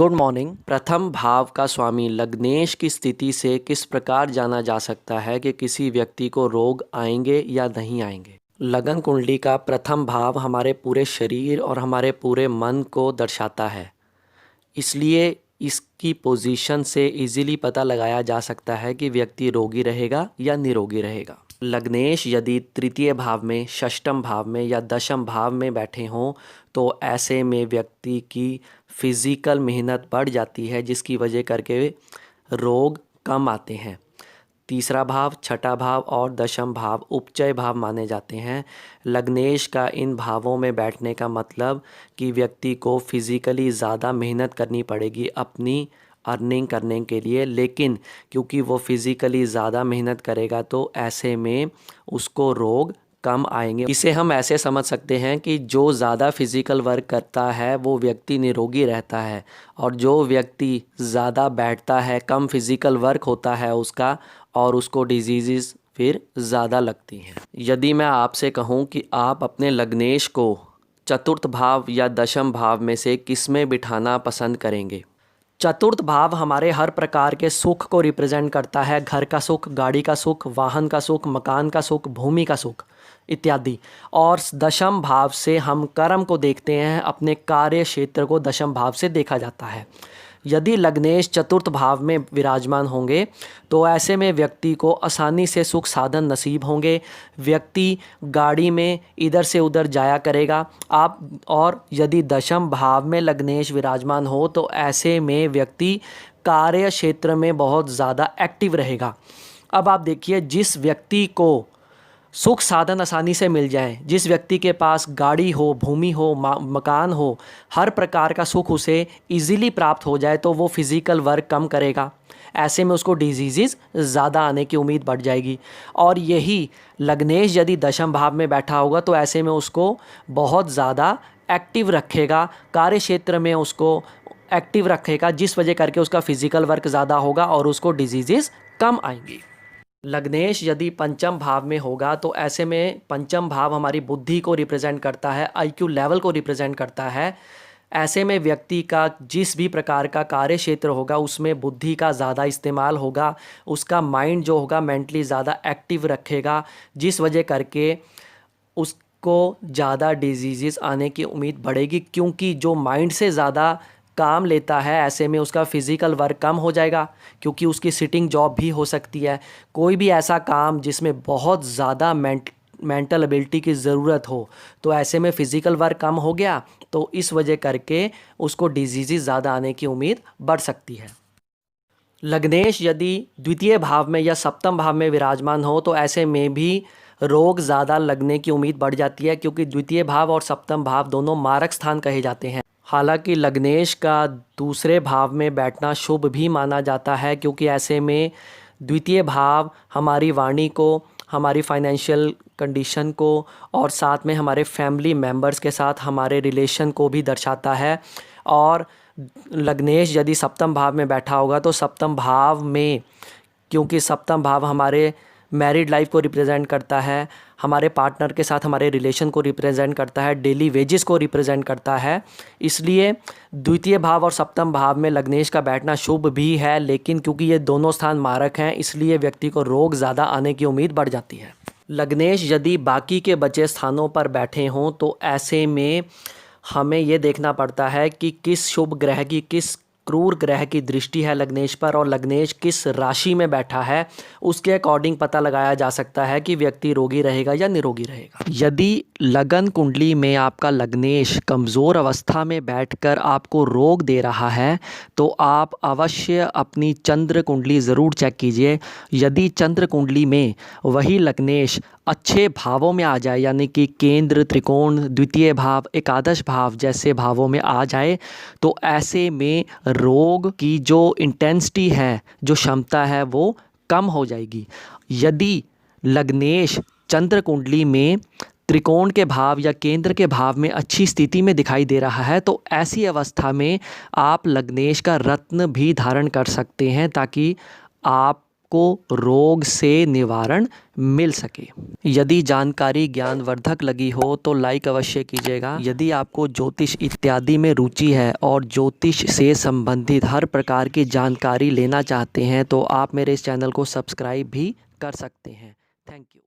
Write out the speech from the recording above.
Good morning. प्रथम भाव का स्वामी लग्नेश की स्थिति से किस प्रकार जाना जा सकता है कि किसी व्यक्ति को रोग आएंगे या नहीं आएंगे। लगन कुंडली का प्रथम भाव हमारे पूरे शरीर और हमारे पूरे मन को दर्शाता है, इसलिए इसकी पोजीशन से इजीली पता लगाया जा सकता है कि व्यक्ति रोगी रहेगा या निरोगी रहेगा। लग्नेश यदि तृतीय भाव में, षष्ठम भाव में या दशम भाव में बैठे हों तो ऐसे में व्यक्ति की फिज़िकल मेहनत बढ़ जाती है, जिसकी वजह करके रोग कम आते हैं। तीसरा भाव, छठा भाव और दशम भाव उपचय भाव माने जाते हैं। लग्नेश का इन भावों में बैठने का मतलब कि व्यक्ति को फिज़िकली ज़्यादा मेहनत करनी पड़ेगी अपनी अर्निंग करने के लिए, लेकिन क्योंकि वो फिज़िकली ज़्यादा मेहनत करेगा तो ऐसे में उसको रोग कम आएंगे। इसे हम ऐसे समझ सकते हैं कि जो ज़्यादा फिज़िकल वर्क करता है वो व्यक्ति निरोगी रहता है, और जो व्यक्ति ज़्यादा बैठता है, कम फिज़िकल वर्क होता है उसका, और उसको डिजीज़ फिर ज़्यादा लगती हैं। यदि मैं आपसे कहूँ कि आप अपने लग्नेश को चतुर्थ भाव या दशम भाव में से किस में बिठाना पसंद करेंगे। चतुर्थ भाव हमारे हर प्रकार के सुख को रिप्रेजेंट करता है। घर का सुख, गाड़ी का सुख, वाहन का सुख, मकान का सुख, भूमि का सुख इत्यादि। और दशम भाव से हम कर्म को देखते हैं, अपने कार्य क्षेत्र को दशम भाव से देखा जाता है। यदि लग्नेश चतुर्थ भाव में विराजमान होंगे तो ऐसे में व्यक्ति को आसानी से सुख साधन नसीब होंगे। व्यक्ति गाड़ी में इधर से उधर जाया करेगा और यदि दशम भाव में लग्नेश विराजमान हो तो ऐसे में व्यक्ति कार्य क्षेत्र में बहुत ज़्यादा एक्टिव रहेगा। अब आप देखिए, जिस व्यक्ति को सुख साधन आसानी से मिल जाए, जिस व्यक्ति के पास गाड़ी हो, भूमि हो, मकान हो, हर प्रकार का सुख उसे इजीली प्राप्त हो जाए तो वो फिज़िकल वर्क कम करेगा। ऐसे में उसको डिजीज़ ज़्यादा आने की उम्मीद बढ़ जाएगी। और यही लग्नेश यदि दशम भाव में बैठा होगा तो ऐसे में उसको बहुत ज़्यादा एक्टिव रखेगा, कार्य क्षेत्र में उसको एक्टिव रखेगा, जिस वजह करके उसका फिज़िकल वर्क ज़्यादा होगा और उसको डिजीज़ कम आएंगी। लग्नेश यदि पंचम भाव में होगा तो ऐसे में पंचम भाव हमारी बुद्धि को रिप्रेजेंट करता है, आईक्यू लेवल को रिप्रेजेंट करता है। ऐसे में व्यक्ति का जिस भी प्रकार का कार्य क्षेत्र होगा उसमें बुद्धि का ज़्यादा इस्तेमाल होगा, उसका माइंड जो होगा मेंटली ज़्यादा एक्टिव रखेगा, जिस वजह करके उसको ज़्यादा डिजीज़ आने की उम्मीद बढ़ेगी। क्योंकि जो माइंड से ज़्यादा काम लेता है ऐसे में उसका फिज़िकल वर्क कम हो जाएगा, क्योंकि उसकी सिटिंग जॉब भी हो सकती है। कोई भी ऐसा काम जिसमें बहुत ज़्यादा मेंटल एबिलिटी की ज़रूरत हो तो ऐसे में फ़िज़िकल वर्क कम हो गया तो इस वजह करके उसको डिजीज़ ज़्यादा आने की उम्मीद बढ़ सकती है। लग्नेश यदि द्वितीय भाव में या सप्तम भाव में विराजमान हो तो ऐसे में भी रोग ज़्यादा लगने की उम्मीद बढ़ जाती है, क्योंकि द्वितीय भाव और सप्तम भाव दोनों मारक स्थान कहे जाते हैं। हालांकि लग्नेश का दूसरे भाव में बैठना शुभ भी माना जाता है, क्योंकि ऐसे में द्वितीय भाव हमारी वाणी को, हमारी फाइनेंशियल कंडीशन को और साथ में हमारे फैमिली मेम्बर्स के साथ हमारे रिलेशन को भी दर्शाता है। और लग्नेश यदि सप्तम भाव में बैठा होगा तो सप्तम भाव में, क्योंकि सप्तम भाव हमारे मैरिड लाइफ को रिप्रेजेंट करता है, हमारे पार्टनर के साथ हमारे रिलेशन को रिप्रेजेंट करता है, डेली वेजेस को रिप्रेजेंट करता है, इसलिए द्वितीय भाव और सप्तम भाव में लग्नेश का बैठना शुभ भी है। लेकिन क्योंकि ये दोनों स्थान मारक हैं इसलिए व्यक्ति को रोग ज़्यादा आने की उम्मीद बढ़ जाती है। लग्नेश यदि बाकी के बचे स्थानों पर बैठे हों तो ऐसे में हमें ये देखना पड़ता है कि किस शुभ ग्रह की, किस क्रूर ग्रह की दृष्टि है लग्नेश पर और लग्नेश किस राशि में बैठा है, उसके अकॉर्डिंग पता लगाया जा सकता है कि व्यक्ति रोगी रहेगा या निरोगी रहेगा। यदि लगन कुंडली में आपका लग्नेश कमज़ोर अवस्था में बैठकर आपको रोग दे रहा है तो आप अवश्य अपनी चंद्र कुंडली ज़रूर चेक कीजिए। यदि चंद्र कुंडली में वही लग्नेश अच्छे भावों में आ जाए, यानी कि केंद्र, त्रिकोण, द्वितीय भाव, एकादश भाव जैसे भावों में आ जाए तो ऐसे में रोग की जो इंटेंसिटी है, जो क्षमता है वो कम हो जाएगी। यदि लग्नेश चंद्र कुंडली में त्रिकोण के भाव या केंद्र के भाव में अच्छी स्थिति में दिखाई दे रहा है तो ऐसी अवस्था में आप लग्नेश का रत्न भी धारण कर सकते हैं, ताकि आप आपको रोग से निवारण मिल सके। यदि जानकारी ज्ञानवर्धक लगी हो तो लाइक अवश्य कीजिएगा। यदि आपको ज्योतिष इत्यादि में रुचि है और ज्योतिष से संबंधित हर प्रकार की जानकारी लेना चाहते हैं तो आप मेरे इस चैनल को सब्सक्राइब भी कर सकते हैं। Thank you.